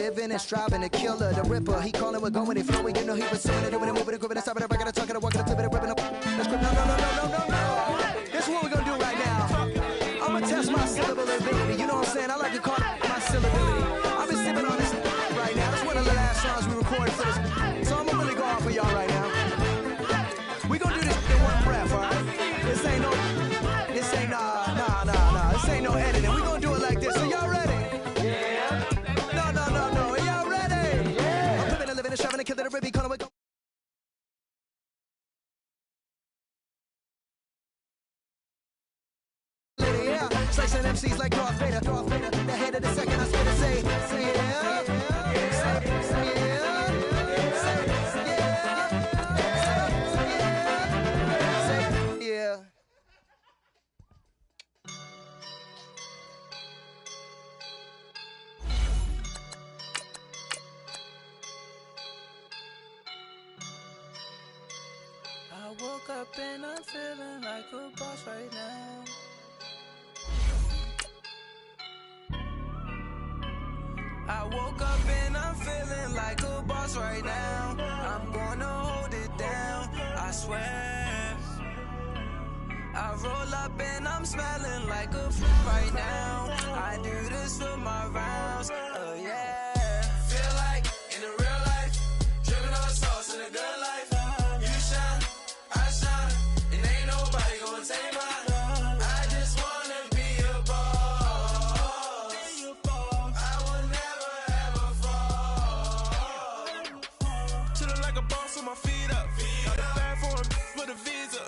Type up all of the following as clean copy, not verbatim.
living and striving to kill her. The Ripper, he calling, we're going, they flowing. You know he pursuing it, doing it, moving it, gripping it, stopping it, breaking it, talking it, walking it, flipping it, ripping it. Let's grip. No. This is what we're gonna do right now. I'm gonna test my syllable ability. You know what I'm saying? I like to call it my syllability. I've been sipping on this right now. It's one of the last songs we recorded for this. So I'm gonna really go off for y'all right now. We gonna do this in one breath, all right? This ain't no editing. We gonna do it like this. So y'all ready? Yeah. No. Are y'all ready? Yeah. I'm living and living and shoving and killing the ribby, calling it. Slicing MCs like Darth Vader, the head of the second, I swear to say yeah. I woke up and I'm feeling like a boss right now. I woke up and I'm feeling like a boss right now. I'm gonna hold it down, I swear. I roll up and I'm smelling like a right now. I do this for my rounds, oh yeah. Feel like in the real life, dripping on sauce in a good life. You shine, I shine, and ain't nobody gonna take mine. I just wanna be a boss. I will never ever fall. Chillin' like a boss with my feet up. Got the bag for him with a visa.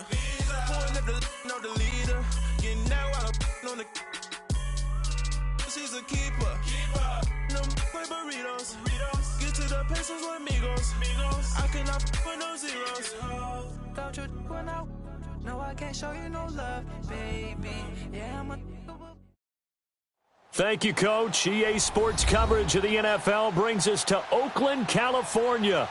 Pulling up the the leader. Getting that while I'm on the. She's a keeper. No play burritos. Get to the pesos with amigos. I cannot put no zeros. Don't you when I no, I can't show you no love, baby. Yeah, I'm a. Thank you, Coach. EA Sports coverage of the NFL brings us to Oakland, California.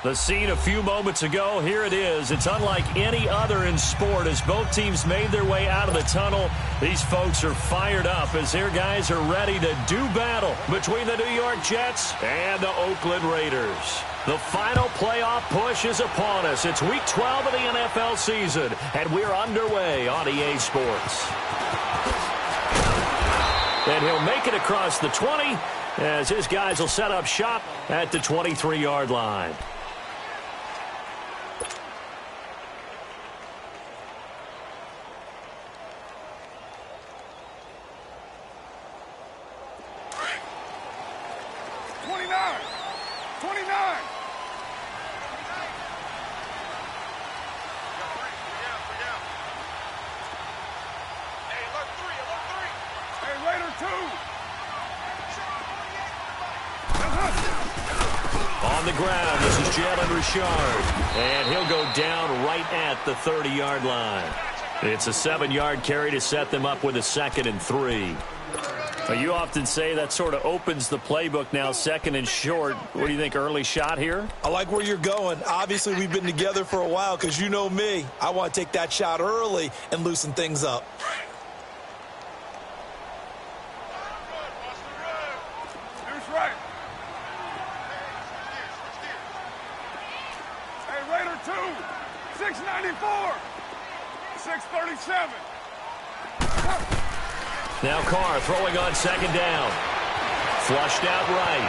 The scene a few moments ago, here it is. It's unlike any other in sport as both teams made their way out of the tunnel. These folks are fired up as their guys are ready to do battle between the New York Jets and the Oakland Raiders. The final playoff push is upon us. It's Week 12 of the NFL season, and we're underway on EA Sports. And he'll make it across the 20 as his guys will set up shop at the 23-yard line. On the ground, this is Jalen Richard, and he'll go down right at the 30-yard line. It's a 7-yard carry to set them up with a 2nd and 3. You often say that sort of opens the playbook now, 2nd and short. What do you think, early shot here? I like where you're going. Obviously, we've been together for a while because you know me. I want to take that shot early and loosen things up. Now Carr throwing on 2nd down. Flushed out right.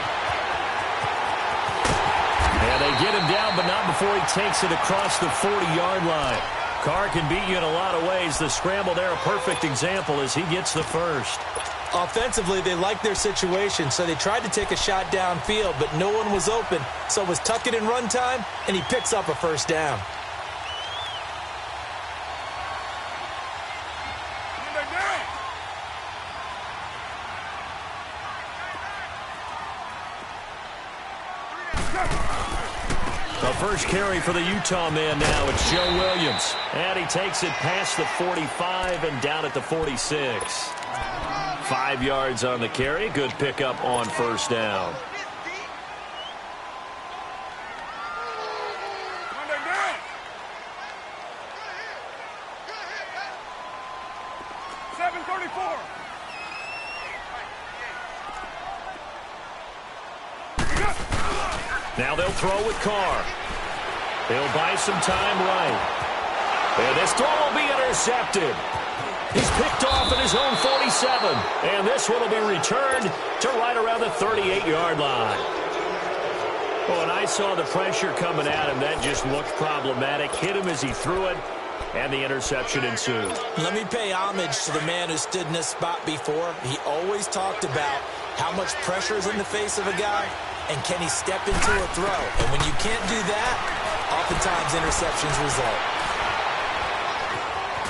And they get him down, but not before he takes it across the 40-yard line. Carr can beat you in a lot of ways. The scramble there, a perfect example as he gets the first. Offensively, they liked their situation, so they tried to take a shot downfield, but no one was open. So it was tuck it in run time, and he picks up a 1st down. The first carry for the Utah man now. It's Joe Williams. And he takes it past the 45 and down at the 46. 5 yards on the carry. Good pickup on 1st down. Now they'll throw with Carr. He'll buy some time right. And this throw will be intercepted. He's picked off at his own 47. And this one will be returned to right around the 38-yard line. Well, when I saw the pressure coming at him, that just looked problematic. Hit him as he threw it, and the interception ensued. Let me pay homage to the man who stood in this spot before. He always talked about how much pressure is in the face of a guy, and can he step into a throw. And when you can't do that, oftentimes interceptions result.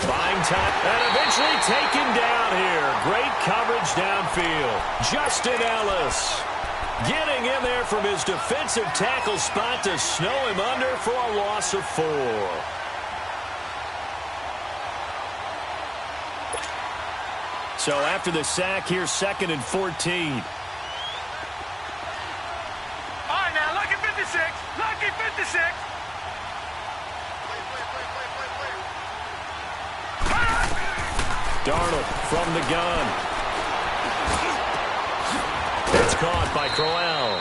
Buying time, and eventually taken down here. Great coverage downfield. Justin Ellis getting in there from his defensive tackle spot to snow him under for a loss of 4. So after the sack, here's 2nd and 14. All right, now, lucky 56. Lucky 56. Darnold from the gun. It's caught by Crowell.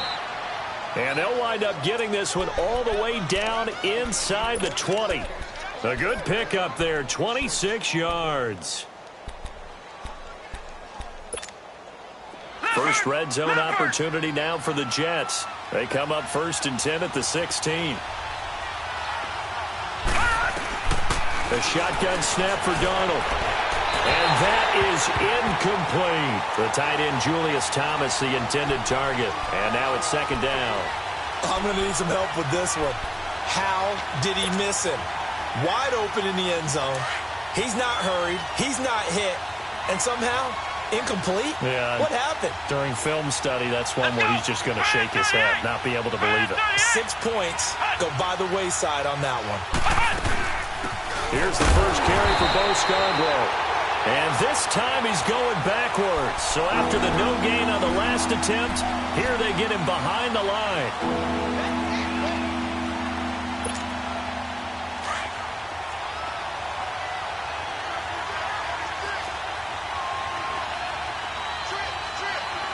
And they'll wind up getting this one all the way down inside the 20. A good pickup there, 26 yards. First red zone opportunity now for the Jets. They come up 1st and 10 at the 16. A shotgun snap for Darnold. And that is incomplete. The tight end, Julius Thomas, the intended target. And now it's 2nd down. I'm going to need some help with this one. How did he miss him? Wide open in the end zone. He's not hurried. He's not hit. And somehow, incomplete? Yeah. What happened? During film study, that's one where he's just going to shake his head, not be able to believe it. 6 points go by the wayside on that one. Here's the first carry for Bo Scarborough. And this time he's going backwards. So after the no gain on the last attempt, here they get him behind the line.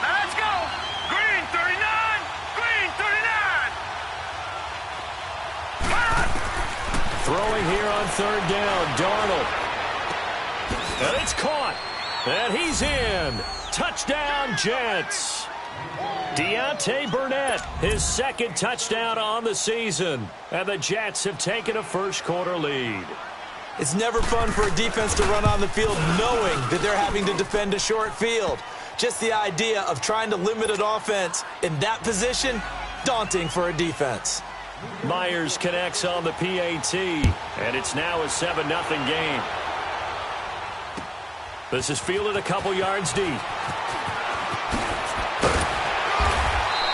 Now let's go. Green 39. Green 39. Throwing here on 3rd down, Darnold. And it's caught. And he's in. Touchdown, Jets. Deontay Burnett, his 2nd touchdown on the season. And the Jets have taken a first-quarter lead. It's never fun for a defense to run on the field knowing that they're having to defend a short field. Just the idea of trying to limit an offense in that position, daunting for a defense. Myers connects on the PAT, and it's now a 7-0 game. This is fielded a couple yards deep.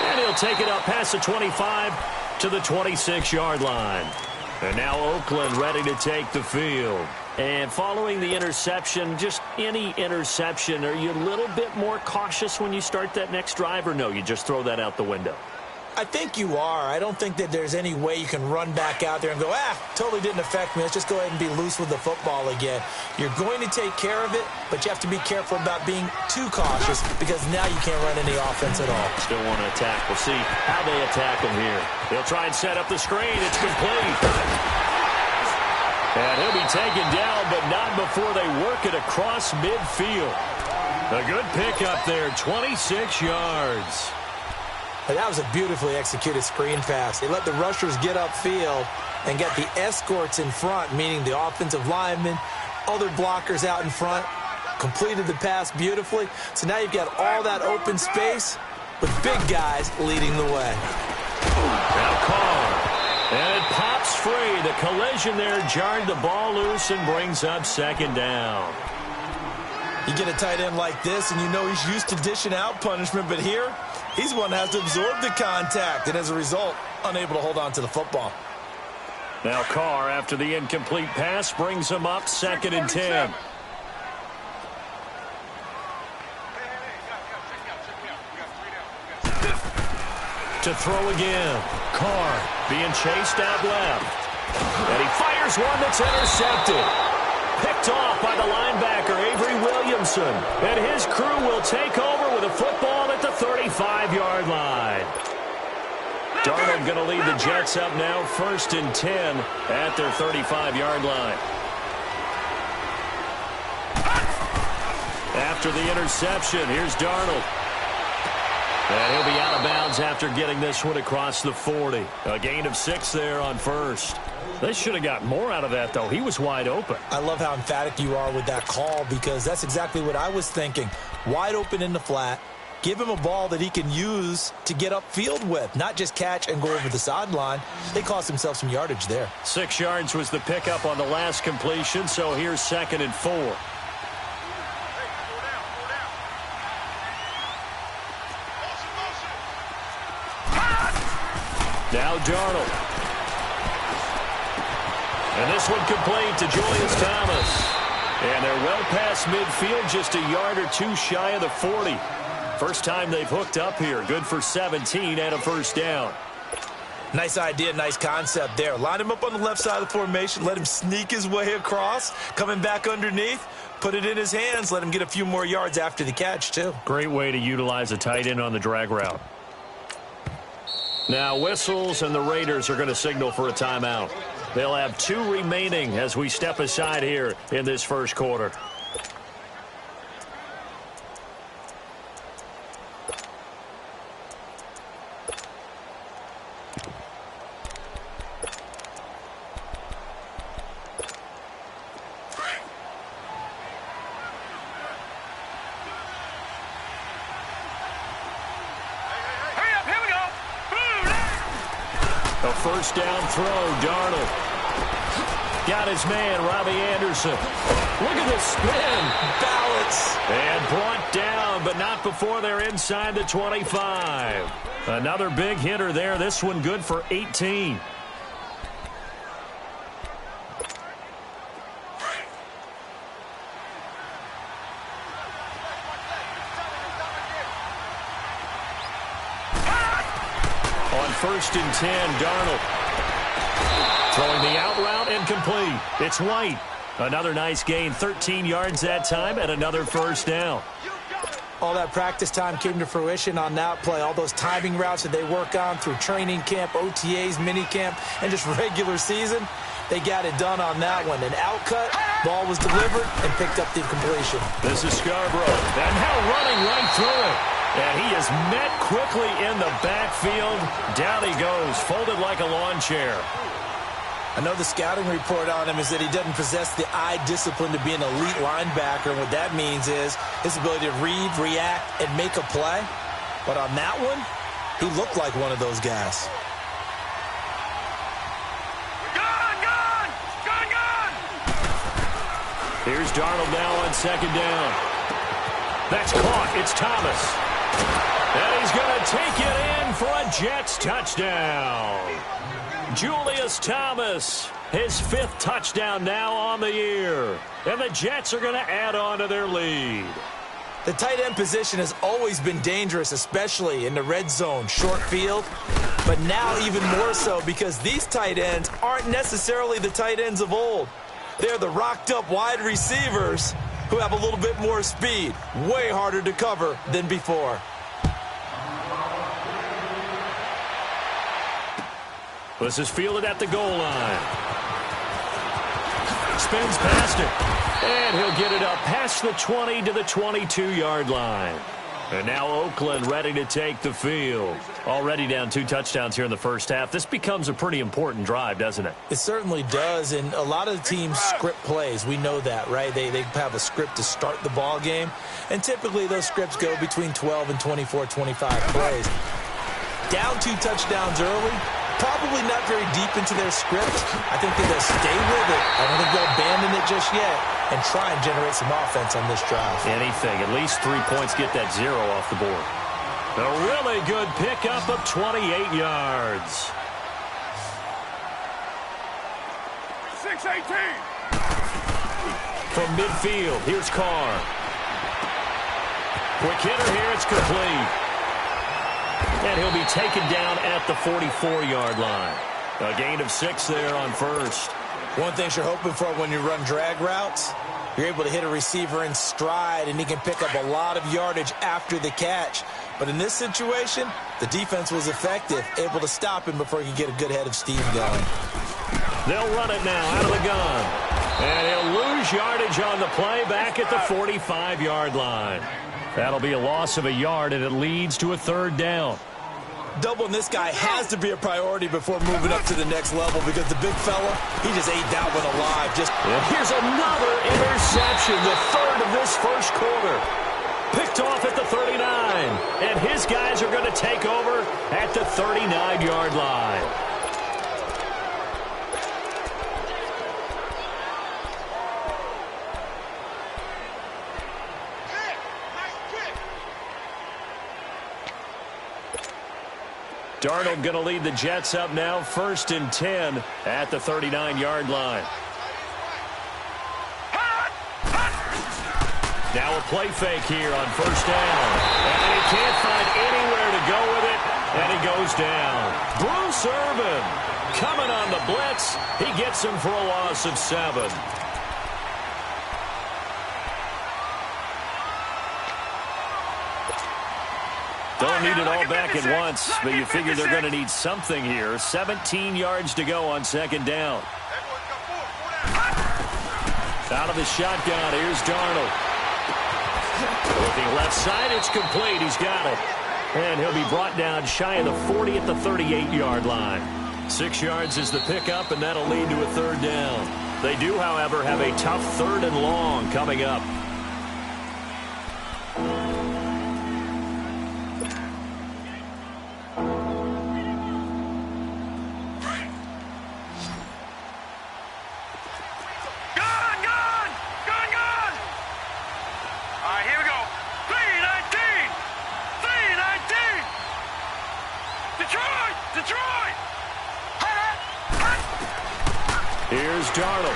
And he'll take it up past the 25 to the 26-yard line. And now Oakland ready to take the field. And following the interception, just any interception, are you a little bit more cautious when you start that next drive, or no, you just throw that out the window? I think you are. I don't think that there's any way you can run back out there and go, totally didn't affect me. Let's just go ahead and be loose with the football again. You're going to take care of it, but you have to be careful about being too cautious because now you can't run any offense at all. Still want to attack. We'll see how they attack him here. They'll try and set up the screen. It's complete. And he'll be taken down, but not before they work it across midfield. A good pickup there, 26 yards. But that was a beautifully executed screen pass. They let the rushers get upfield and get the escorts in front, meaning the offensive linemen, other blockers out in front, completed the pass beautifully. So now you've got all that open space with big guys leading the way. Now Carr. And it pops free. The collision there jarred the ball loose and brings up 2nd down. You get a tight end like this, and you know he's used to dishing out punishment, but here, he's one that has to absorb the contact, and as a result, unable to hold on to the football. Now Carr, after the incomplete pass, brings him up 2nd and 10. To throw again. Carr being chased out left. And he fires one that's intercepted. Picked off by the linebacker, Avery Williamson. And his crew will take over with a football at the 35-yard line. Darnold going to lead the Jets up now, 1st and 10 at their 35-yard line. After the interception, here's Darnold. And he'll be out of bounds after getting this one across the 40. A gain of 6 there on 1st. They should have got more out of that, though. He was wide open. I love how emphatic you are with that call, because that's exactly what I was thinking. Wide open in the flat. Give him a ball that he can use to get upfield with, not just catch and go over the sideline. They cost themselves some yardage there. 6 yards was the pickup on the last completion, so here's 2nd and 4. Now Darnold. And this one complete to Julius Thomas. And they're well past midfield, just a yard or 2 shy of the 40. First time they've hooked up here. Good for 17 and a 1st down. Nice idea, nice concept there. Line him up on the left side of the formation. Let him sneak his way across. Coming back underneath. Put it in his hands. Let him get a few more yards after the catch, too. Great way to utilize a tight end on the drag route. Now whistles, and the Raiders are going to signal for a timeout. They'll have 2 remaining as we step aside here in this first quarter. First down throw, Darnold. Got his man, Robbie Anderson. Look at the spin. Balance. And brought down, but not before they're inside the 25. Another big hitter there. This one good for 18. On 1st and 10, Darnold. Throwing the out route and complete. It's White. Another nice gain, 13 yards that time, and another 1st down. All that practice time came to fruition on that play. All those timing routes that they work on through training camp, OTAs, minicamp, and just regular season, they got it done on that one. An outcut, ball was delivered, and picked up the completion. This is Scarborough, and now running right through it. And he is met quickly in the backfield. Down he goes, folded like a lawn chair. I know the scouting report on him is that he doesn't possess the eye discipline to be an elite linebacker. And what that means is his ability to read, react, and make a play. But on that one, he looked like one of those guys. Here's Darnold now on 2nd down. That's caught. It's Thomas. And he's going to take it in for a Jets touchdown. Julius Thomas, his 5th touchdown now on the year. And the Jets are going to add on to their lead. The tight end position has always been dangerous, especially in the red zone, short field. But now even more so, because these tight ends aren't necessarily the tight ends of old. They're the rocked-up wide receivers who have a little bit more speed. Way harder to cover than before. This is fielded at the goal line. Spins past it. And he'll get it up past the 20 to the 22-yard line. And now Oakland ready to take the field. Already down 2 touchdowns here in the first half. This becomes a pretty important drive, doesn't it? It certainly does, and a lot of the teams script plays. We know that, right? They have a script to start the ball game, and typically those scripts go between 12 and 24, 25 plays. Down 2 touchdowns early, probably not very deep into their script. I think they'll stay with it. I don't think they'll abandon it just yet and try and generate some offense on this drive. Anything. At least 3 points, get that 0 off the board. A really good pickup of 28 yards. 6-18. From midfield, here's Carr. Quick hitter here, it's complete. And he'll be taken down at the 44-yard line. A gain of 6 there on 1st. One thing you're hoping for when you run drag routes, you're able to hit a receiver in stride, and he can pick up a lot of yardage after the catch. But in this situation, the defense was effective, able to stop him before he could get a good head of steam going. They'll run it now out of the gun. And he'll lose yardage on the play back at the 45-yard line. That'll be a loss of a yard, and it leads to a third down. Doubling this guy has to be a priority before moving up to the next level because the big fella, he just ate that one alive. Here's another interception, the third of this first quarter. Picked off at the 39, and his guys are going to take over at the 39-yard line. Darnold going to lead the Jets up now, 1st and 10 at the 39-yard line. Now a play fake here on 1st down. And he can't find anywhere to go with it, and he goes down. Bruce Irvin coming on the blitz. He gets him for a loss of 7. Don't need it all back at once, but you figure they're going to need something here. 17 yards to go on 2nd down. Out of the shotgun, here's Darnold. Looking left side, it's complete. He's got it. And he'll be brought down shy of the 40 at the 38-yard line. 6 yards is the pickup, and that'll lead to a third down. They do, however, have a tough 3rd and long coming up. Here's Darnold.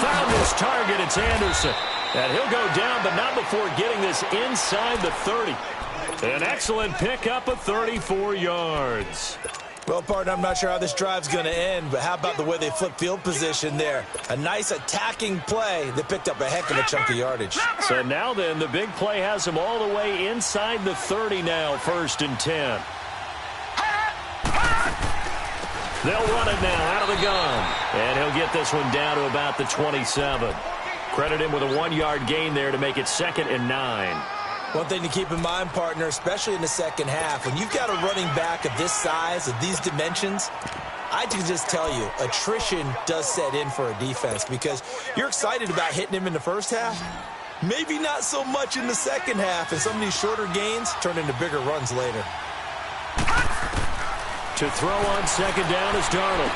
Found this target. It's Anderson. And he'll go down, but not before getting this inside the 30. An excellent pickup of 34 yards. Well, partner, I'm not sure how this drive's going to end, but how about the way they flip field position there? A nice attacking play that picked up a heck of a chunk of yardage. So now then, the big play has him all the way inside the 30 now, 1st and 10. They'll run it now out of the gun. And he'll get this one down to about the 27. Credit him with a 1-yard gain there to make it 2nd and 9. One thing to keep in mind, partner, especially in the second half, when you've got a running back of this size, of these dimensions, I can just tell you, attrition does set in for a defense because you're excited about hitting him in the first half. Maybe not so much in the second half, and some of these shorter gains turn into bigger runs later. To throw on 2nd down is Darnold.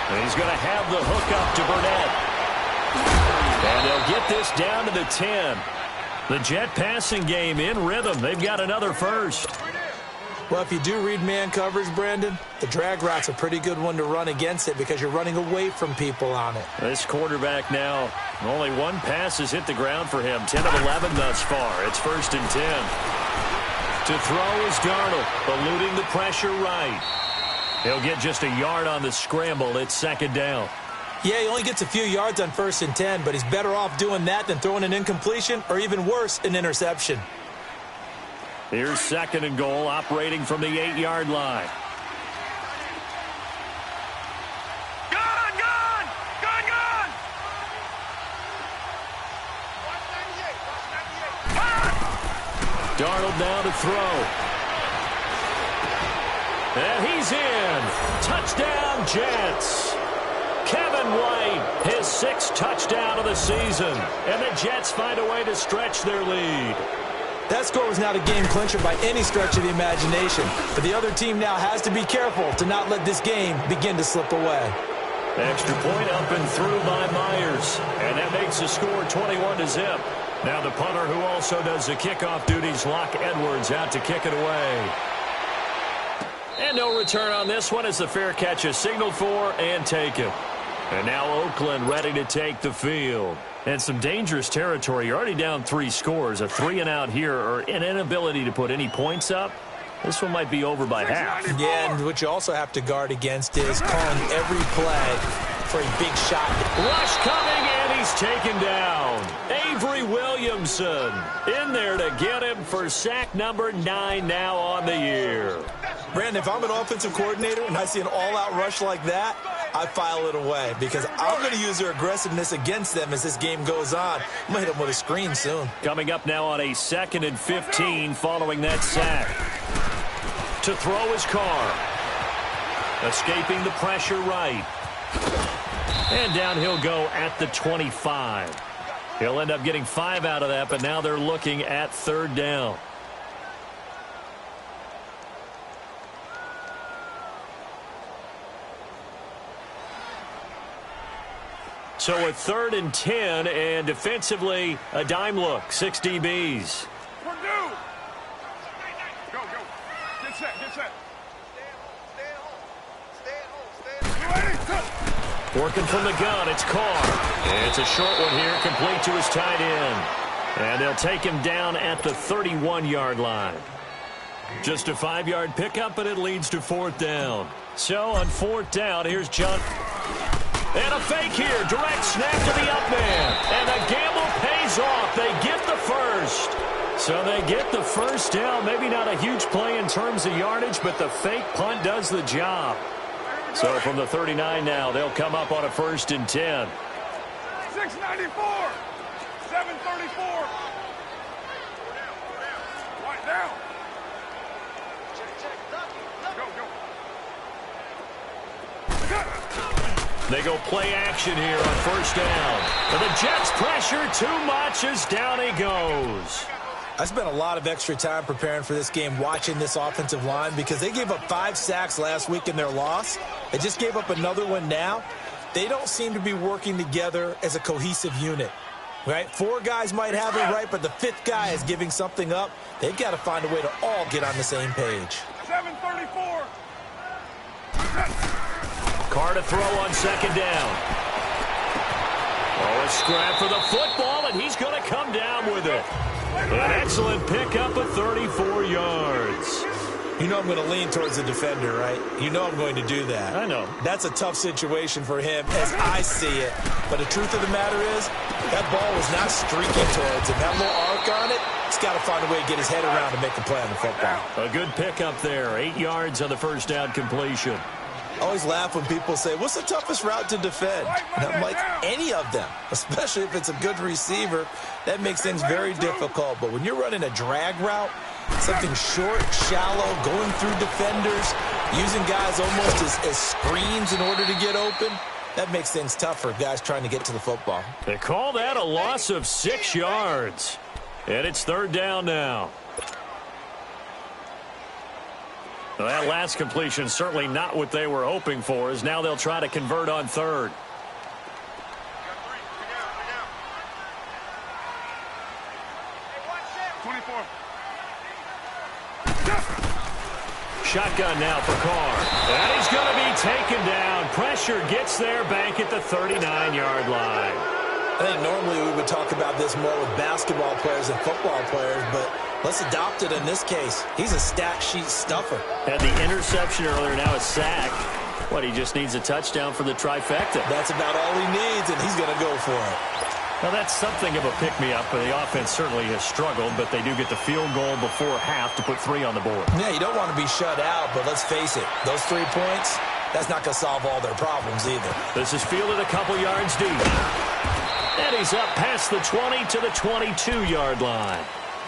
And he's going to have the hook up to Burnett. And they'll get this down to the 10. The Jet passing game in rhythm. They've got another first. Well, if you do read man coverage, Brandon, the drag route's a pretty good one to run against it because you're running away from people on it. This quarterback now, only one pass has hit the ground for him. 10 of 11 thus far. It's 1st and 10. To throw is Darnold, eluding the pressure right. He'll get just a yard on the scramble. It's 2nd down. Yeah, he only gets a few yards on 1st and 10, but he's better off doing that than throwing an incompletion or even worse, an interception. Here's 2nd and goal, operating from the 8-yard line. Darnold now to throw. And he's in. Touchdown, Jets. Kevin White, his 6th touchdown of the season. And the Jets find a way to stretch their lead. That score was not a game clincher by any stretch of the imagination. But the other team now has to be careful to not let this game begin to slip away. Extra point up and through by Myers. And that makes the score 21-0. Now the punter, who also does the kickoff duties, Locke Edwards, out to kick it away. And no return on this one as the fair catch is signaled for and taken. And now Oakland ready to take the field. And some dangerous territory. You're already down 3 scores. A 3-and-out here or an inability to put any points up. This one might be over by half. Yeah, and what you also have to guard against is calling every play for a big shot. Rush coming, and he's taken down. Avery Williamson in there to get him for sack number 9 now on the year. Brandon, if I'm an offensive coordinator and I see an all-out rush like that, I file it away because I'm going to use their aggressiveness against them as this game goes on. I'm going to hit them with a screen soon. Coming up now on a 2nd and 15 following that sack. To throw his Carr. Escaping the pressure right. And down he'll go at the 25. He'll end up getting 5 out of that, but now they're looking at 3rd down. So a 3rd and 10, and defensively, a dime look. 6 DBs. Purdue! Go. Get set. Stay at home. Working from the gun, it's Carr. It's a short one here, complete to his tight end. And they'll take him down at the 31-yard line. Just a 5-yard pickup, but it leads to 4th down. So on 4th down, here's John. And a fake here. Direct snap to the up man. And the gamble pays off. They get the first. So they get the first down. Maybe not a huge play in terms of yardage, but the fake punt does the job. So from the 39 now, they'll come up on a 1st and 10. 694. 734. Right down. They go play action here on 1st down. And the Jets pressure too much as down he goes. I spent a lot of extra time preparing for this game watching this offensive line because they gave up 5 sacks last week in their loss. They just gave up another one now. They don't seem to be working together as a cohesive unit. Right? 4 guys might have it right, but the 5th guy is giving something up. They've got to find a way to all get on the same page. 734. Carr to throw on 2nd down. Oh, a scrap for the football, and he's going to come down with it. An excellent pickup of 34 yards. You know I'm going to lean towards the defender, right? You know I'm going to do that. I know. That's a tough situation for him as I see it. But the truth of the matter is, that ball was not streaking towards him. That little arc on it, he's got to find a way to get his head around to make a play on the football. A good pickup there. 8 yards on the 1st down completion. I always laugh when people say, what's the toughest route to defend? And I'm like, any of them, especially if it's a good receiver. That makes things very difficult. But when you're running a drag route, something short, shallow, going through defenders, using guys almost as screens in order to get open, that makes things tough for guys trying to get to the football. They call that a loss of 6 yards. And it's 3rd down now. Well, that last completion certainly not what they were hoping for, as now they'll try to convert on 3rd. Shotgun now for Carr. And he's going to be taken down. Pressure gets there back at the 39-yard line. I think normally we would talk about this more with basketball players and football players, but let's adopt it in this case. He's a stat sheet stuffer. Had the interception earlier, now a sack. What, he just needs a touchdown for the trifecta. That's about all he needs, and he's going to go for it. Well, that's something of a pick-me-up. The offense certainly has struggled, but they do get the field goal before half to put 3 on the board. Yeah, you don't want to be shut out, but let's face it, those 3 points, that's not going to solve all their problems either. This is fielded a couple yards deep. And he's up past the 20 to the 22-yard line.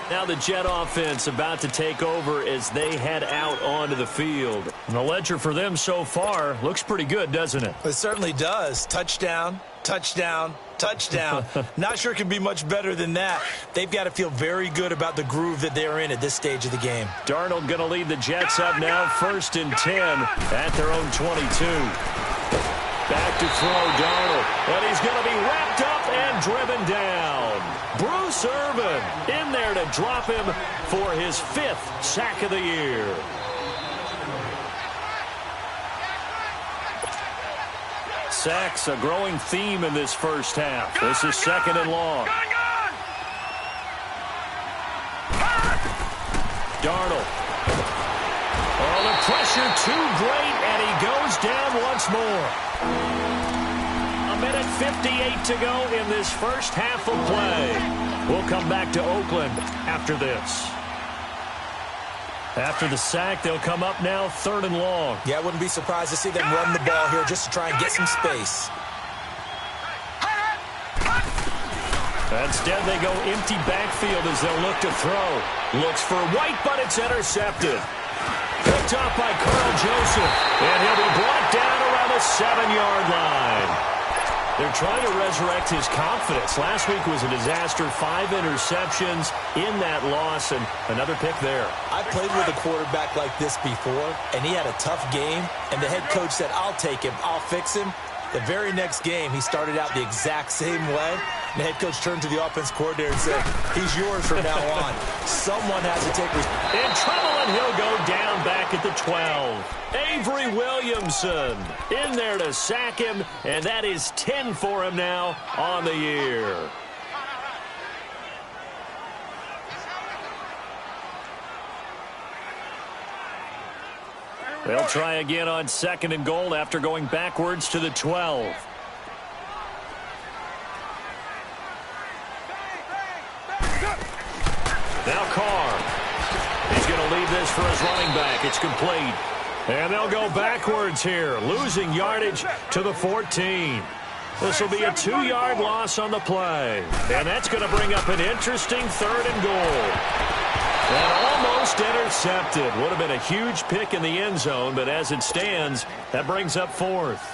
Now the Jet offense about to take over as they head out onto the field. And the ledger for them so far looks pretty good, doesn't it? It certainly does. Touchdown, touchdown, touchdown. Not sure it can be much better than that. They've got to feel very good about the groove that they're in at this stage of the game. Darnold going to lead the Jets up now, 1st and 10 at their own 22. Back to throw Darnold. And he's going to be wrapped up and driven down. Bruce Irvin in there to drop him for his 5th sack of the year. Sacks, a growing theme in this first half. This is 2nd and long. Darnold. Oh, the pressure too great, and he goes down once more. A minute 58 to go in this first half of play. We'll come back to Oakland after this. After the sack, they'll come up now 3rd and long. Yeah, I wouldn't be surprised to see them run the ball here just to try and get some space. Instead, they go empty backfield as they'll look to throw. Looks for White, but it's intercepted. Picked off by Carl Joseph, and he'll be brought down around the 7-yard line. They're trying to resurrect his confidence. Last week was a disaster. 5 interceptions in that loss, and another pick there. I played with a quarterback like this before, and he had a tough game, and the head coach said, I'll take him, I'll fix him. The very next game, he started out the exact same way. And the head coach turned to the offense coordinator and said, he's yours from now on. Someone has to take responsibility. In trouble, and he'll go down back at the 12. Avery Williamson in there to sack him, and that is 10 for him now on the year. They'll try again on 2nd and goal after going backwards to the 12. Now Carr. He's going to leave this for his running back. It's complete. And they'll go backwards here, losing yardage to the 14. This will be a 2-yard loss on the play. And that's going to bring up an interesting 3rd and goal. And almost intercepted. Would have been a huge pick in the end zone, but as it stands, that brings up 4th.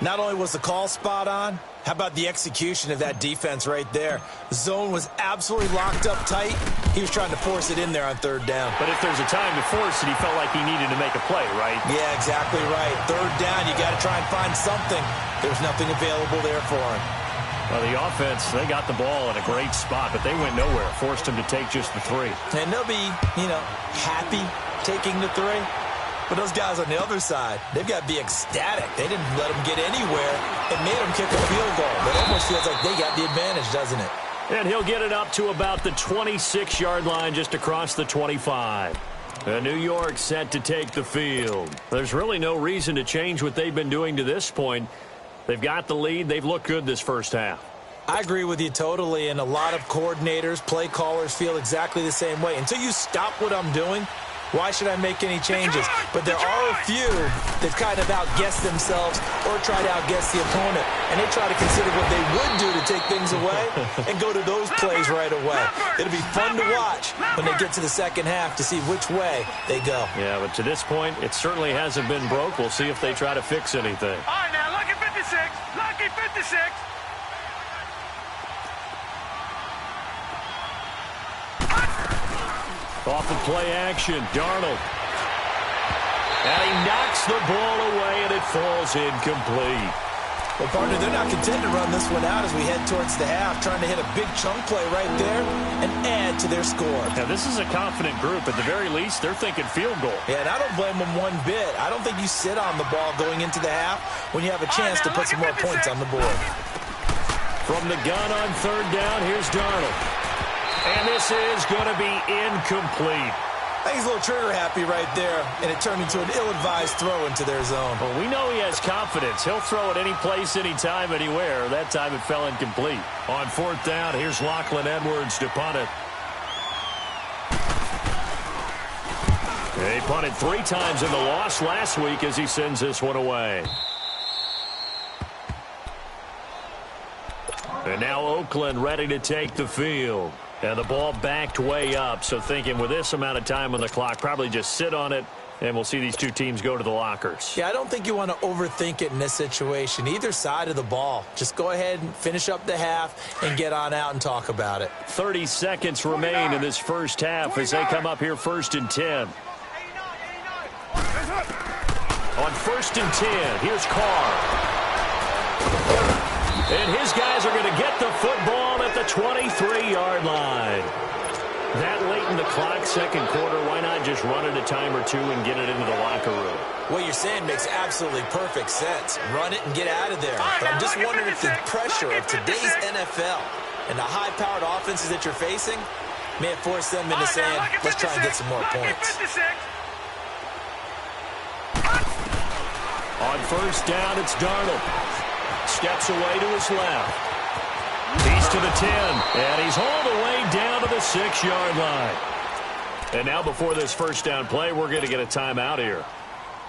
Not only was the call spot on, how about the execution of that defense right there? The zone was absolutely locked up tight. He was trying to force it in there on 3rd down. But if there's a time to force it, he felt like he needed to make a play, right? Yeah, exactly right. 3rd down, you got to try and find something. There's nothing available there for him. Well, the offense, they got the ball in a great spot, but they went nowhere. Forced him to take just the 3. And they'll be, happy taking the 3. But those guys on the other side, they've got to be ecstatic. They didn't let them get anywhere and made them kick a field goal. But it almost feels like they got the advantage, doesn't it? And he'll get it up to about the 26-yard line just across the 25. New York set to take the field. There's really no reason to change what they've been doing to this point. They've got the lead. They've looked good this first half. I agree with you totally, and a lot of coordinators, play callers feel exactly the same way. Until you stop what I'm doing, why should I make any changes? But there are a few that kind of outguess themselves or try to outguess the opponent, and they try to consider what they would do to take things away and go to those plays right away. It'll be fun to watch when they get to the second half to see which way they go. Yeah, but to this point, it certainly hasn't been broke. We'll see if they try to fix anything. All right, now, lucky 56. Lucky 56. Off the play action, Darnold. And he knocks the ball away, and it falls incomplete. Well, partner, they're not content to run this one out as we head towards the half, trying to hit a big chunk play right there and add to their score. Now, this is a confident group. At the very least, they're thinking field goal. Yeah, and I don't blame them one bit. I don't think you sit on the ball going into the half when you have a chance to put some more points on the board. From the gun on 3rd down, here's Darnold. And this is going to be incomplete. I think he's a little trigger happy right there, and it turned into an ill-advised throw into their zone. Well, we know he has confidence. He'll throw it any place, anytime, anywhere. That time it fell incomplete. On 4th down, here's Lachlan Edwards to punt it. He punted 3 times in the loss last week as he sends this one away. And now Oakland ready to take the field. And the ball backed way up, so thinking with this amount of time on the clock, probably just sit on it, and we'll see these two teams go to the lockers. Yeah, I don't think you want to overthink it in this situation. Either side of the ball. Just go ahead and finish up the half and get on out and talk about it. 30 seconds remain in this first half as they come up here 1st and 10. On 1st and 10, here's Carr. And his guys are going to get the football at the 23-yard line. That late in the clock, second quarter, why not just run it a time or two and get it into the locker room? What you're saying makes absolutely perfect sense. Run it and get out of there. But I'm just wondering if the pressure of today's NFL and the high-powered offenses that you're facing may have forced them into saying, let's try and get some more points. On 1st down, it's Darnold. steps away to his left. He's to the 10, and he's all the way down to the 6-yard line. And now before this first down play, we're going to get a timeout here,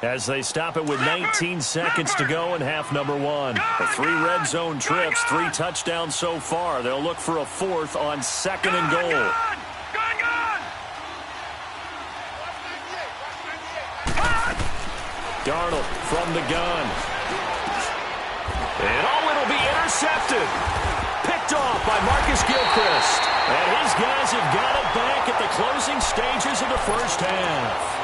as they stop it with 19 seconds to go in half number 1. The 3 red zone trips, 3 touchdowns so far. They'll look for a 4th on 2nd and goal. Darnold from the gun. And it'll be intercepted. Picked off by Marcus Gilchrist. And his guys have got it back at the closing stages of the first half.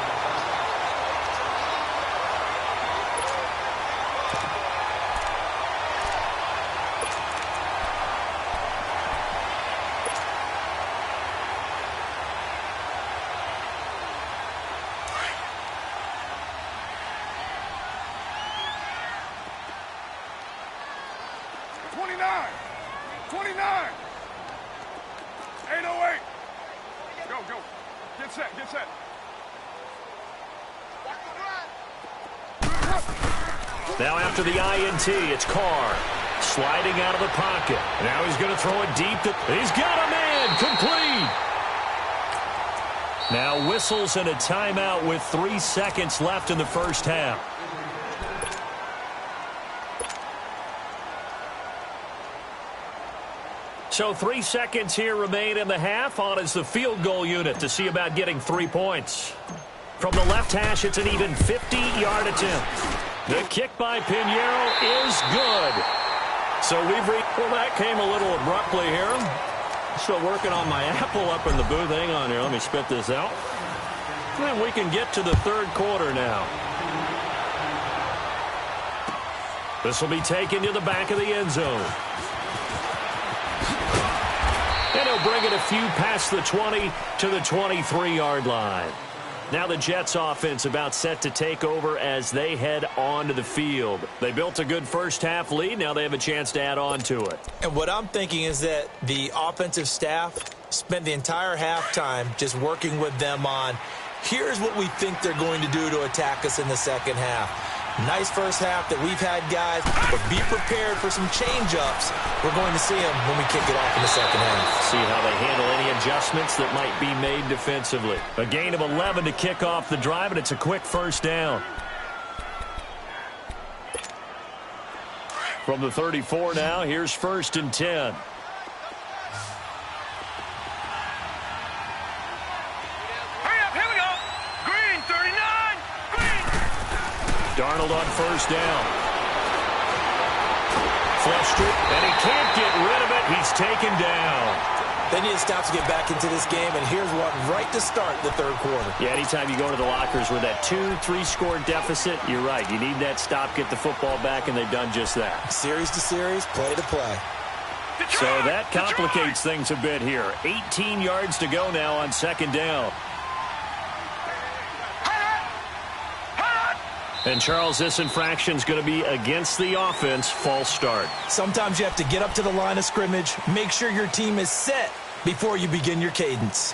Now after the INT, it's Carr sliding out of the pocket. Now he's going to throw it deep. He's got a man complete. Now whistles and a timeout with 3 seconds left in the first half. So 3 seconds here remain in the half. On is the field goal unit to see about getting 3 points. From the left hash, it's an even 50-yard attempt. The kick by Pinheiro is good. So well, that came a little abruptly here. Still working on my apple up in the booth. Hang on here. Let me spit this out. And we can get to the third quarter now. This will be taken to the back of the end zone. And he'll bring it a few past the 20 to the 23-yard line. Now the Jets offense about set to take over as they head onto the field. They built a good first half lead. Now they have a chance to add on to it. And what I'm thinking is that the offensive staff spent the entire halftime just working with them on, here's what we think they're going to do to attack us in the second half. Nice first half that we've had, guys, but be prepared for some change-ups. We're going to see them when we kick it off in the second half. See how they handle any adjustments that might be made defensively. A gain of 11 to kick off the drive, and it's a quick first down. From the 34 now, here's 1st and 10. Darnold on first down. Flushed it, and he can't get rid of it. He's taken down. They need to stop to get back into this game, and here's one right to start the third quarter. Yeah, anytime you go to the lockers with that 2-3 score deficit, you're right. You need that stop, get the football back, and they've done just that. Series to series, play to play. So that complicates things a bit here. 18 yards to go now on 2nd down. And, Charles, this infraction's going to be against the offense. False start. Sometimes you have to get up to the line of scrimmage, make sure your team is set before you begin your cadence.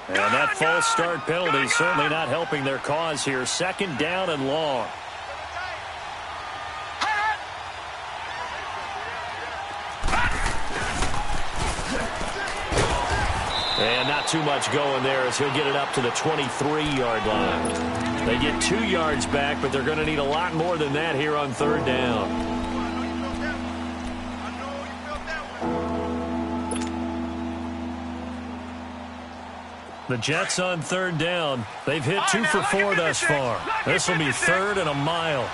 And that false start penalty is certainly not helping their cause here. 2nd down and long. And not too much going there as he'll get it up to the 23-yard line. They get 2 yards back, but they're going to need a lot more than that here on 3rd down. The Jets on 3rd down. They've hit 2 for 4 thus far. This will be 3rd and a mile.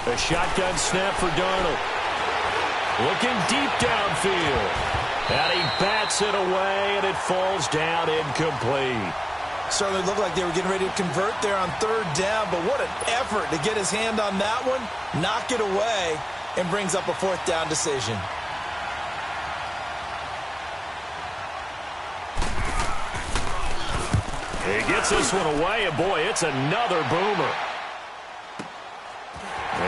A shotgun snap for Darnold. Looking deep downfield. And he bats it away, and it falls down incomplete. Certainly looked like they were getting ready to convert there on 3rd down, but what an effort to get his hand on that one, knock it away, and brings up a 4th down decision. He gets this one away, and boy, it's another boomer.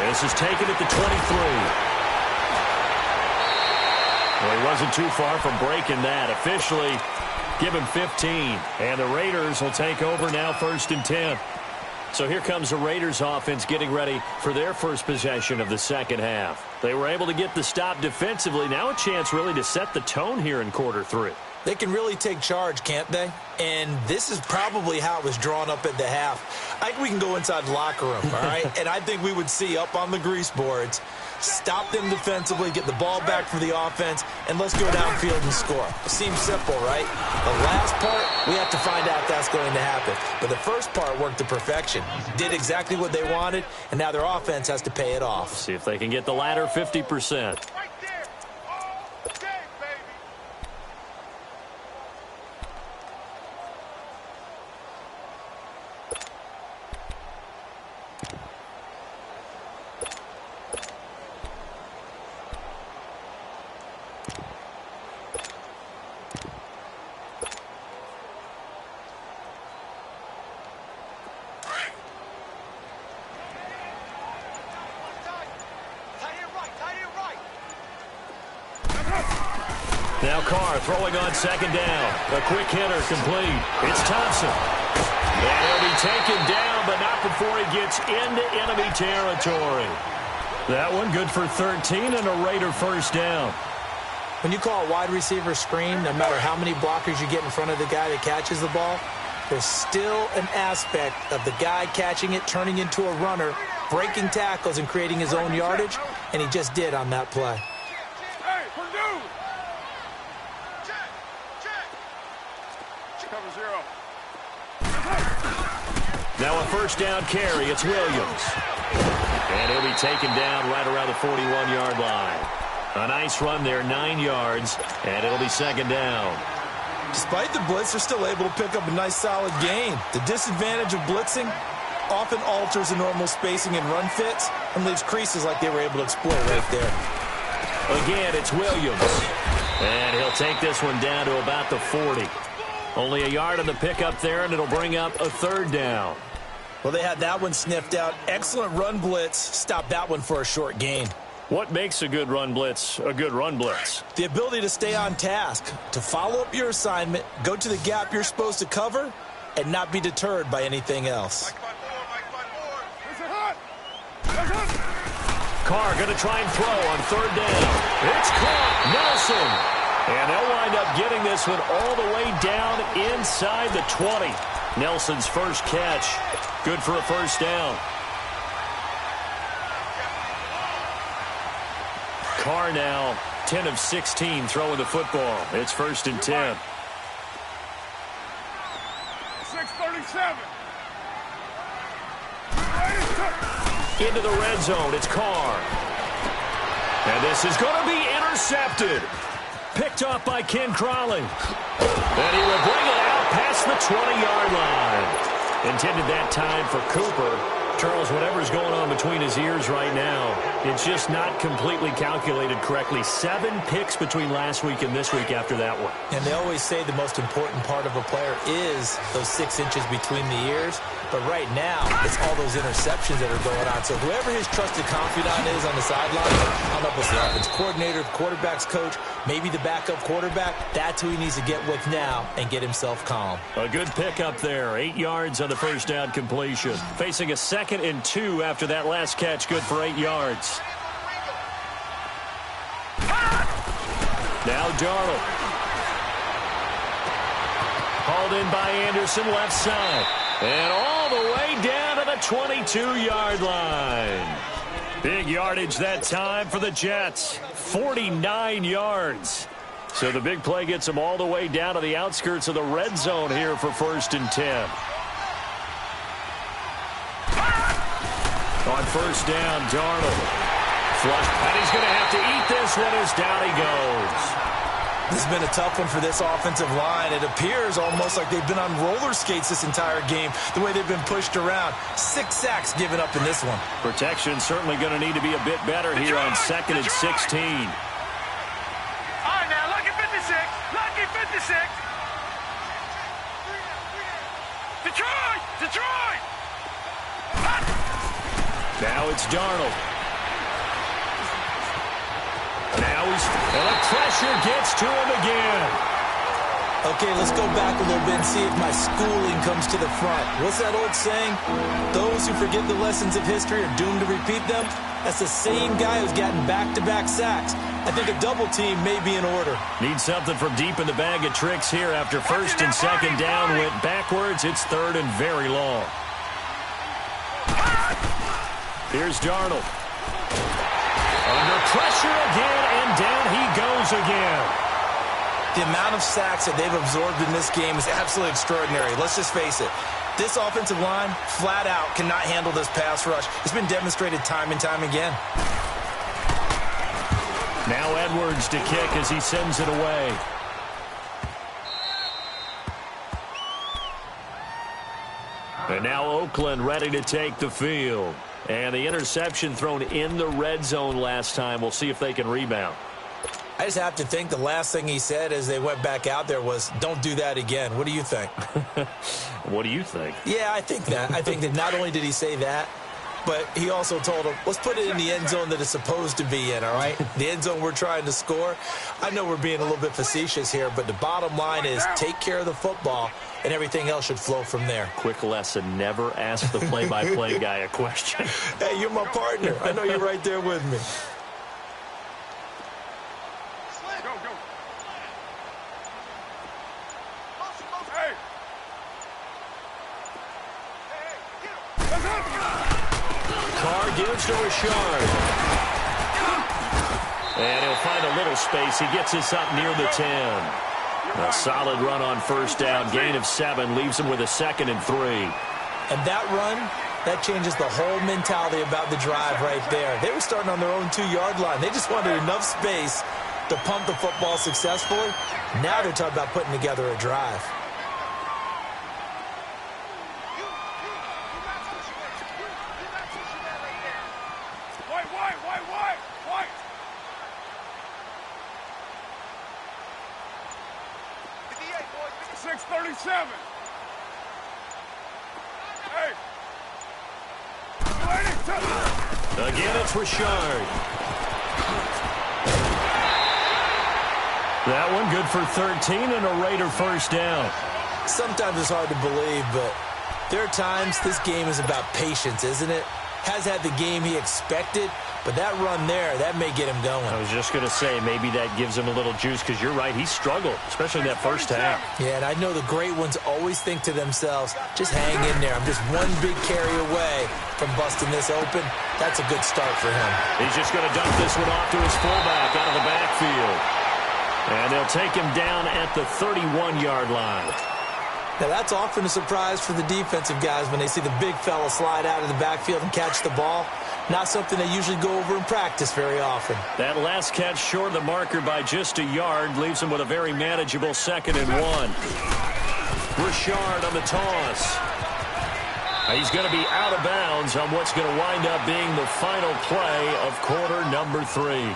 This is taken at the 23. Well, he wasn't too far from breaking that. Officially, give him 15. And the Raiders will take over now 1st and 10. So here comes the Raiders offense getting ready for their first possession of the second half. They were able to get the stop defensively. Now a chance really to set the tone here in quarter 3. They can really take charge, can't they? And this is probably how it was drawn up at the half. I think we can go inside the locker room, all right? And I think we would see up on the grease boards, stop them defensively, get the ball back for the offense, and let's go downfield and score. It seems simple, right? The last part, we have to find out if that's going to happen. But the first part worked to perfection. Did exactly what they wanted, and now their offense has to pay it off. See if they can get the latter 50%. Now Carr throwing on second down. A quick hitter complete. It's Thompson. And he'll be taken down, but not before he gets into enemy territory. That one good for 13 and a Raider first down. When you call a wide receiver screen, no matter how many blockers you get in front of the guy that catches the ball, there's still an aspect of the guy catching it, turning into a runner, breaking tackles and creating his own yardage, and he just did on that play. Now a first down carry. It's Williams. And he'll be taken down right around the 41-yard line. A nice run there, 9 yards, and it'll be second down. Despite the blitz, they're still able to pick up a nice, solid gain. The disadvantage of blitzing often alters the normal spacing and run fits and leaves creases like they were able to exploit right there. Again, it's Williams. And he'll take this one down to about the 40. Only a yard on the pickup there, and it'll bring up a third down. Well, they had that one sniffed out. Excellent run blitz. Stopped that one for a short gain. What makes a good run blitz a good run blitz? The ability to stay on task, to follow up your assignment, go to the gap you're supposed to cover, and not be deterred by anything else. Carr going to try and throw on third down. It's caught. Nelson. And they'll wind up getting this one all the way down inside the 20. Nelson's first catch. Good for a first down. Carr now 10 of 16 throwing the football. It's 1st and 10. 6:37. Into the red zone. It's Carr. And this is going to be intercepted. Picked off by Ken Crawley. And he will bring it out past the 20-yard line. Intended that time for Cooper. Charles, whatever's going on between his ears right now, it's just not completely calculated correctly. 7 picks between last week and this week after that one. And they always say the most important part of a player is those 6 inches between the ears. But right now, it's all those interceptions that are going on. So whoever his trusted confidant is on the sideline, I don't know if it's the offense coordinator, the quarterback's coach, maybe the backup quarterback, that's who he needs to get with now and get himself calm. A good pickup there. 8 yards on the first down completion. Facing a 2nd and 2 after that last catch. Good for 8 yards. Now Darnold. Hauled in by Anderson, left side. And all the way down to the 22-yard line. Big yardage that time for the Jets. 49 yards. So the big play gets them all the way down to the outskirts of the red zone here for 1st and 10. On first down, Darnold. Flush. And he's going to have to eat this one as down he goes. This has been a tough one for this offensive line. It appears almost like they've been on roller skates this entire game, the way they've been pushed around. 6 sacks given up in this one. Protection certainly going to need to be a bit better here on 2nd and 16. All right, now, lucky 56. Lucky 56. Detroit! Detroit! Now it's Darnold. And the pressure gets to him again. Okay, let's go back a little bit and see if my schooling comes to the front. What's that old saying? Those who forget the lessons of history are doomed to repeat them. That's the same guy who's gotten back-to-back sacks. I think a double team may be in order. Need something from deep in the bag of tricks here after first and second down went backwards. It's third and very long. Here's Darnold. Under pressure again, and down he goes again. The amount of sacks that they've absorbed in this game is absolutely extraordinary. Let's just face it. This offensive line, flat out, cannot handle this pass rush. It's been demonstrated time and time again. Now Edwards to kick as he sends it away. And now Oakland ready to take the field. And the interception thrown in the red zone last time. We'll see if they can rebound. I just have to think the last thing he said as they went back out there was, don't do that again. What do you think? What do you think? Yeah, I think that. I think that not only did he say that, but he also told him, let's put it in the end zone that it's supposed to be in, all right? The end zone we're trying to score. I know we're being a little bit facetious here, but the bottom line is take care of the football, and everything else should flow from there. Quick lesson, never ask the play-by-play guy a question. Hey, you're my partner. I know you're right there with me. Gives to Richard. And he'll find a little space. He gets us up near the 10. A solid run on first down. Gain of 7 leaves him with a 2nd and 3. And that run, that changes the whole mentality about the drive right there. They were starting on their own 2-yard line. They just wanted enough space to pump the football successfully. Now they're talking about putting together a drive. White. 6:37. Hey. Again, it's Richard. That one good for 13 and a Raider first down. Sometimes it's hard to believe, but there are times this game is about patience, isn't it? Has had the game he expected, but that run there, that may get him going. I was just going to say, maybe that gives him a little juice, because you're right, he struggled, especially in that first half. Yeah, and I know the great ones always think to themselves, just hang in there. I'm just one big carry away from busting this open. That's a good start for him. He's just going to dump this one off to his fullback out of the backfield. And they'll take him down at the 31-yard line. Now, that's often a surprise for the defensive guys when they see the big fella slide out of the backfield and catch the ball. Not something they usually go over in practice very often. That last catch short of the marker by just a yard leaves him with a very manageable 2nd and 1. Richard on the toss. He's going to be out of bounds on what's going to wind up being the final play of quarter number 3.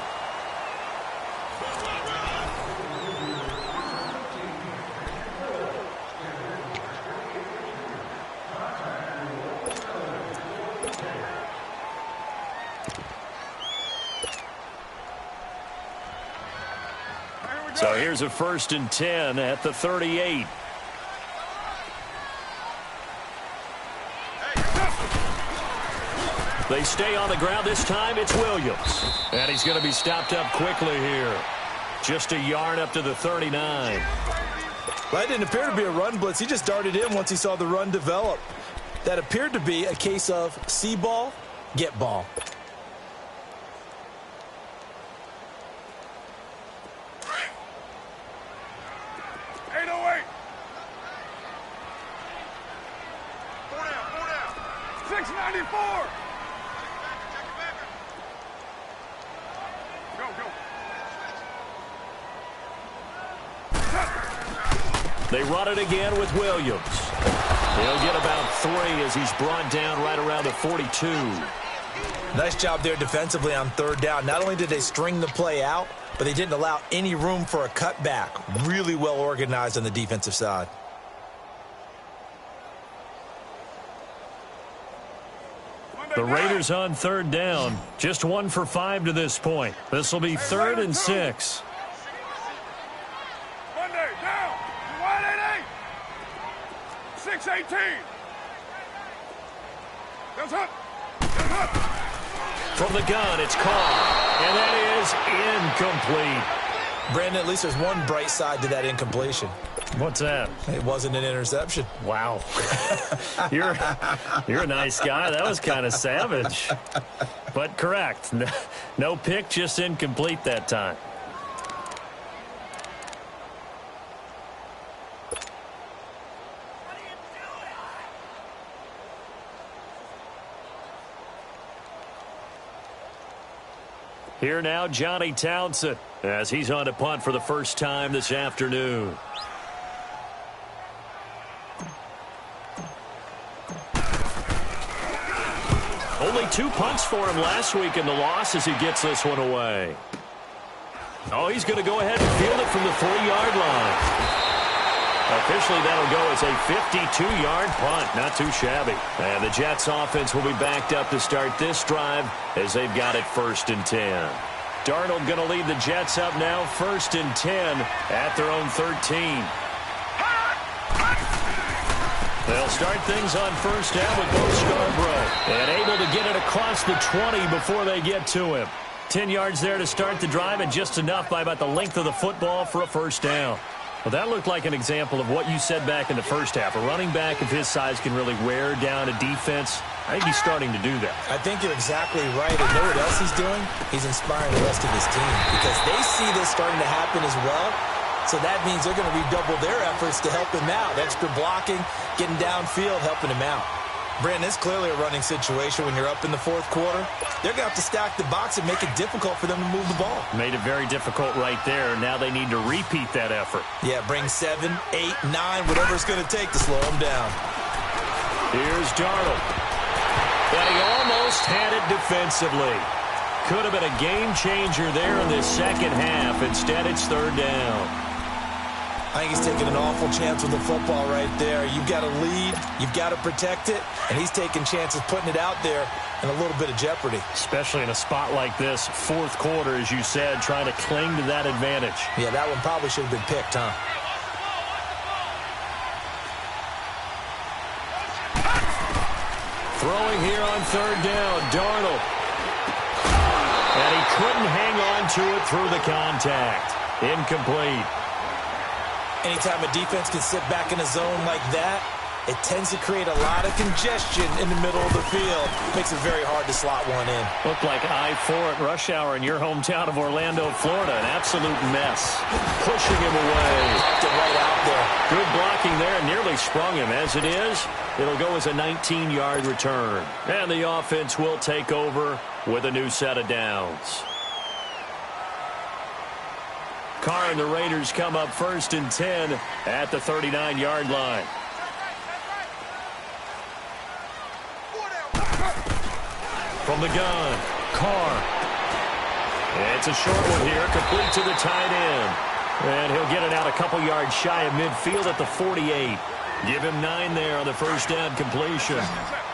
So here's a 1st and 10 at the 38. They stay on the ground. This time it's Williams. And he's going to be stopped up quickly here. Just a yard up to the 39. Well, it didn't appear to be a run blitz. He just darted in once he saw the run develop. That appeared to be a case of see ball, get ball. They run it again with Williams. He'll get about 3 as he's brought down right around the 42. Nice job there defensively on 3rd down. Not only did they string the play out, but they didn't allow any room for a cutback. Really well organized on the defensive side. The Raiders on third down. Just 1 for 5 to this point. This will be 3rd and 6. Monday, down. Wide 88. 6-18. Goes up. Goes up. From the gun, it's caught. And that is incomplete. Brandon, at least there's one bright side to that incompletion. What's that? It wasn't an interception. Wow. You're a nice guy. That was kind of savage. But correct. No pick, just incomplete that time. Here now, Johnny Townsend, as he's on to punt for the first time this afternoon. Only 2 punts for him last week in the loss as he gets this one away. Oh, he's going to go ahead and field it from the 3-yard line. Officially, that'll go as a 52-yard punt. Not too shabby. And the Jets offense will be backed up to start this drive as they've got it 1st and 10. Darnold going to lead the Jets up now 1st and 10 at their own 13. They'll start things on 1st down with Bo Scarborough. And able to get it across the 20 before they get to him. 10 yards there to start the drive and just enough by about the length of the football for a 1st down. Well, that looked like an example of what you said back in the first half. A running back of his size can really wear down a defense. I think he's starting to do that. I think you're exactly right. And know what else he's doing? He's inspiring the rest of his team because they see this starting to happen as well. So that means they're going to redouble their efforts to help him out. Extra blocking, getting downfield, helping him out. Brandon, it's clearly a running situation when you're up in the 4th quarter. They're going to have to stack the box and make it difficult for them to move the ball. Made it very difficult right there. Now they need to repeat that effort. Yeah, bring 7, 8, 9, whatever it's going to take to slow them down. Here's Darnold. And he almost had it defensively. Could have been a game changer there in this second half. Instead, it's 3rd down. I think he's taking an awful chance with the football right there. You've got to lead, you've got to protect it, and he's taking chances putting it out there in a little bit of jeopardy. Especially in a spot like this, 4th quarter, as you said, trying to cling to that advantage. Yeah, that one probably should have been picked, huh? Throwing here on 3rd down, Darnold. And he couldn't hang on to it through the contact. Incomplete. Anytime a defense can sit back in a zone like that, it tends to create a lot of congestion in the middle of the field. Makes it very hard to slot one in. Looked like I-4 at rush hour in your hometown of Orlando, Florida. An absolute mess. Pushing him away. Popped it right out there. Good blocking there and nearly sprung him. As it is, it'll go as a 19-yard return. And the offense will take over with a new set of downs. Carr and the Raiders come up 1st and 10 at the 39-yard line. From the gun, Carr. It's a short one here, complete to the tight end. And he'll get it out a couple yards shy of midfield at the 48. Give him 9 there on the 1st down completion.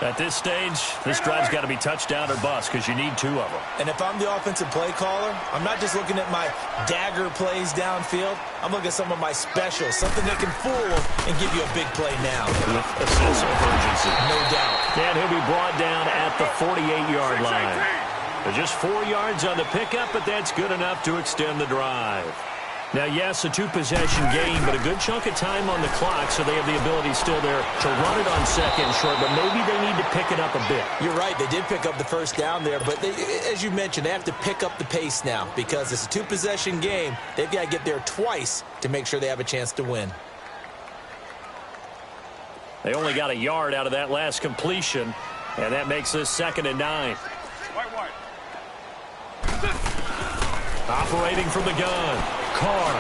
At this stage, this drive's got to be touchdown or bust because you need 2 of them. And if I'm the offensive play caller, I'm not just looking at my dagger plays downfield. I'm looking at some of my specials, something that can fool them and give you a big play now. With a sense of urgency. No doubt. And he'll be brought down at the 48-yard line. Just 4 yards on the pickup, but that's good enough to extend the drive. Now, yes, a 2-possession game, but a good chunk of time on the clock, so they have the ability still there to run it on 2nd and short, but maybe they need to pick it up a bit. You're right. They did pick up the 1st down there, but as you mentioned, they have to pick up the pace now because it's a 2-possession game. They've got to get there twice to make sure they have a chance to win. They only got a yard out of that last completion, and that makes this 2nd and 9. Operating from the gun, Carr.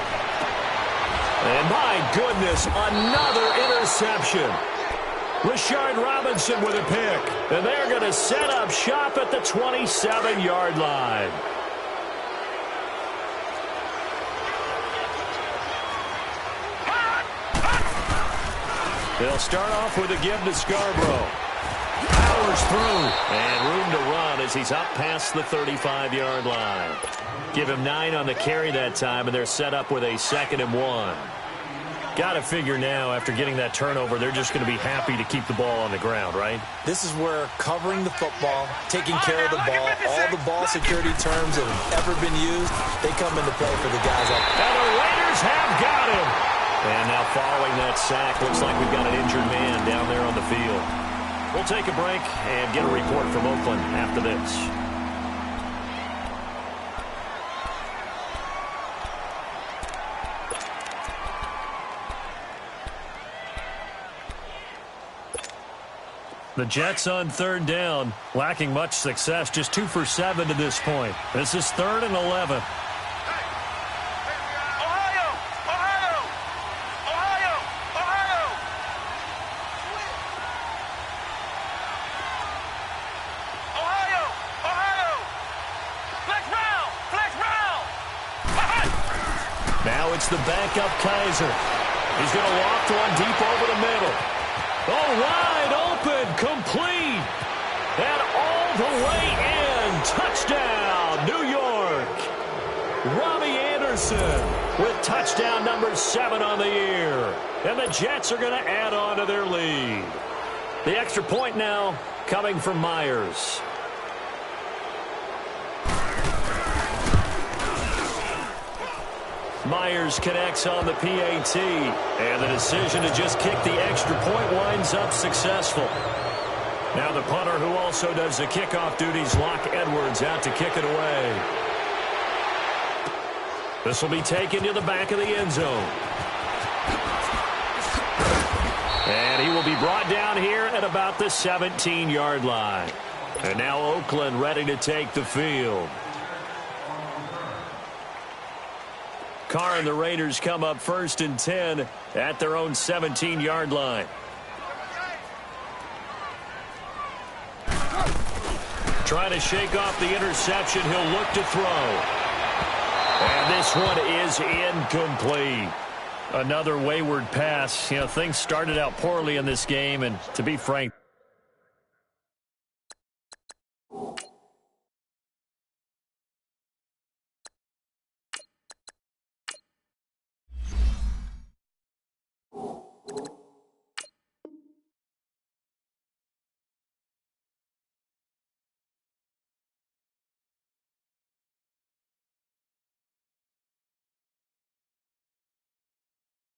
And my goodness, another interception. Rashard Robinson with a pick. And they're going to set up shop at the 27-yard line. They'll start off with a give to Scarborough. Out powers through. And room to run as he's up past the 35-yard line. Give him 9 on the carry that time, and they're set up with a 2nd and 1. Got to figure now, after getting that turnover, they're just going to be happy to keep the ball on the ground, right? This is where covering the football, taking care of the ball, all the ball security terms that have ever been used, they come into play for the guys up. And the Raiders have got him. And now following that sack, looks like we've got an injured man down there on the field. We'll take a break and get a report from Oakland after this. The Jets on 3rd down, lacking much success, just 2 for 7 to this point. This is 3rd and 11. Now it's the backup Kaiser. He's going to loft one deep over the middle. Oh, wide open, complete, and all the way in. Touchdown, New York. Robbie Anderson with touchdown number 7 on the year. And the Jets are going to add on to their lead. The extra point now coming from Myers. Myers connects on the PAT, and the decision to just kick the extra point winds up successful. Now the punter, who also does the kickoff duties, Locke Edwards, out to kick it away. This will be taken to the back of the end zone. And he will be brought down here at about the 17-yard line. And now Oakland ready to take the field. Carr and the Raiders come up 1st and 10 at their own 17-yard line. Trying to shake off the interception. He'll look to throw. And this one is incomplete. Another wayward pass. You know, things started out poorly in this game, and to be frank,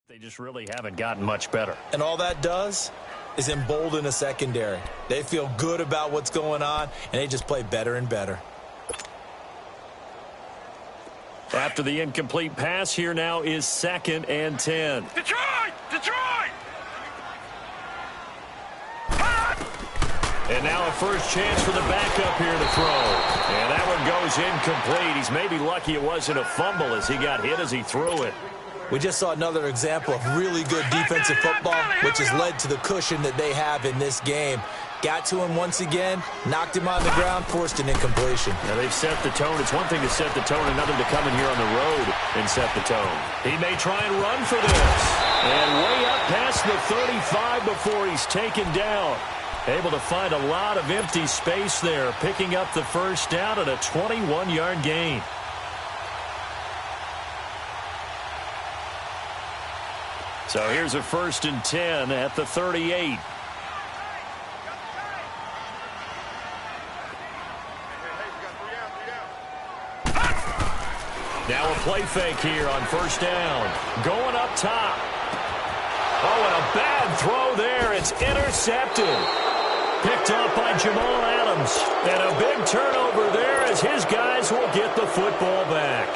they just really haven't gotten much better. And all that does is embolden a secondary. They feel good about what's going on, and they just play better and better. After the incomplete pass, here now is 2nd and 10. Detroit! Detroit! And now a first chance for the backup here to throw. And that one goes incomplete. He's maybe lucky it wasn't a fumble as he got hit as he threw it. We just saw another example of really good defensive football, which has led to the cushion that they have in this game. Got to him once again, knocked him on the ground, forced an incompletion. Now they've set the tone. It's one thing to set the tone, another to come in here on the road and set the tone. He may try and run for this. And way up past the 35 before he's taken down. Able to find a lot of empty space there, picking up the first down at a 21-yard gain. So here's a 1st and 10 at the 38. Now a play fake here on 1st down. Going up top. Oh, and a bad throw there. It's intercepted. Picked off by Jamal Adams. And a big turnover there as his guys will get the football back.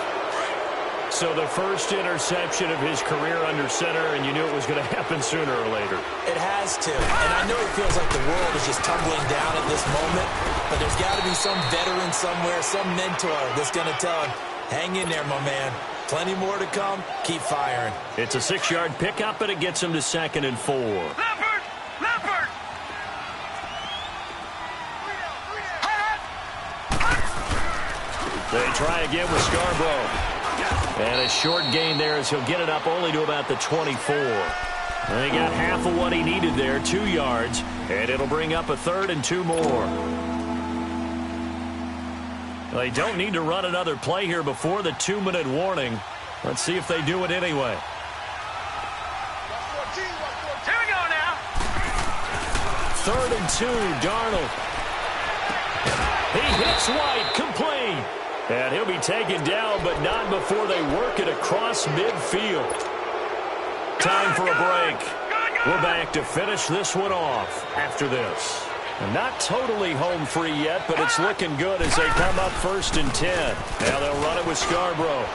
So the first interception of his career under center, and you knew it was going to happen sooner or later. It has to. And I know it feels like the world is just tumbling down at this moment, but there's got to be some veteran somewhere, some mentor that's going to tell him, hang in there, my man. Plenty more to come. Keep firing. It's a 6-yard pickup, but it gets him to 2nd and 4. Leopard! Leopard! They try again with Scarborough. And a short gain there as he'll get it up only to about the 24. They got half of what he needed there, 2 yards, and it'll bring up a 3rd and 2 more. They don't need to run another play here before the 2-minute warning. Let's see if they do it anyway. Here we go now. 3rd and 2, Darnold. He hits White, complete. And he'll be taken down, but not before they work it across midfield. Time for a break. We're back to finish this one off after this. Not totally home free yet, but it's looking good as they come up 1st and 10. Now they'll run it with Scarborough.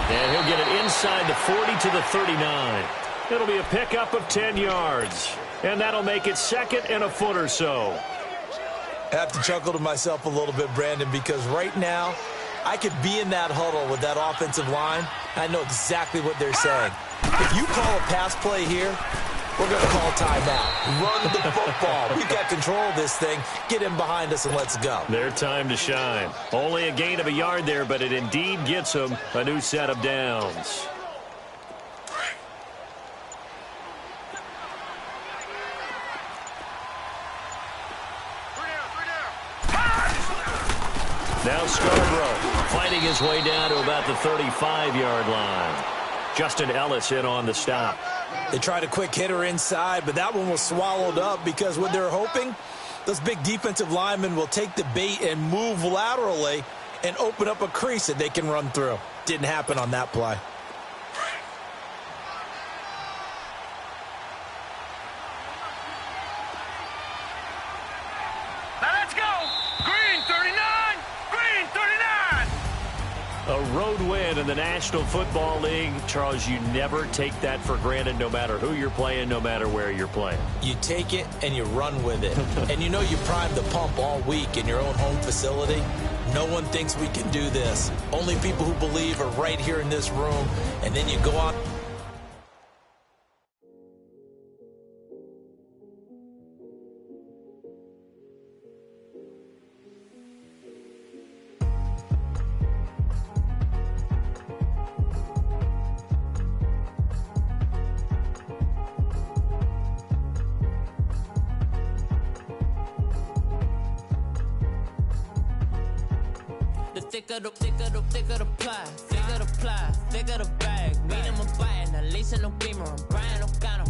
And he'll get it inside the 40 to the 39. It'll be a pickup of 10 yards. And that'll make it 2nd and a foot or so. I have to chuckle to myself a little bit, Brandon, because right now I could be in that huddle with that offensive line. I know exactly what they're saying. If you call a pass play here, we're going to call timeout. Run the football. We've got control of this thing. Get him behind us and let's go. Their time to shine. Only a gain of a yard there, but it indeed gets them a new set of downs. Now Scarborough fighting his way down to about the 35-yard line. Justin Ellis in on the stop. They tried a quick hitter inside, but that one was swallowed up because what they're hoping, those big defensive linemen will take the bait and move laterally and open up a crease that they can run through. Didn't happen on that play. Now let's go. Green 39. Green 39. A road win in the National Football League. Charles, you never take that for granted no matter who you're playing, no matter where you're playing. You take it and you run with it. And you know you primed the pump all week in your own home facility. No one thinks we can do this. Only people who believe are right here in this room. And then you go out. Thicker the pie, thicker the bag. Meet him a bite, now lace in no beamer. I'm Brian O'Connor.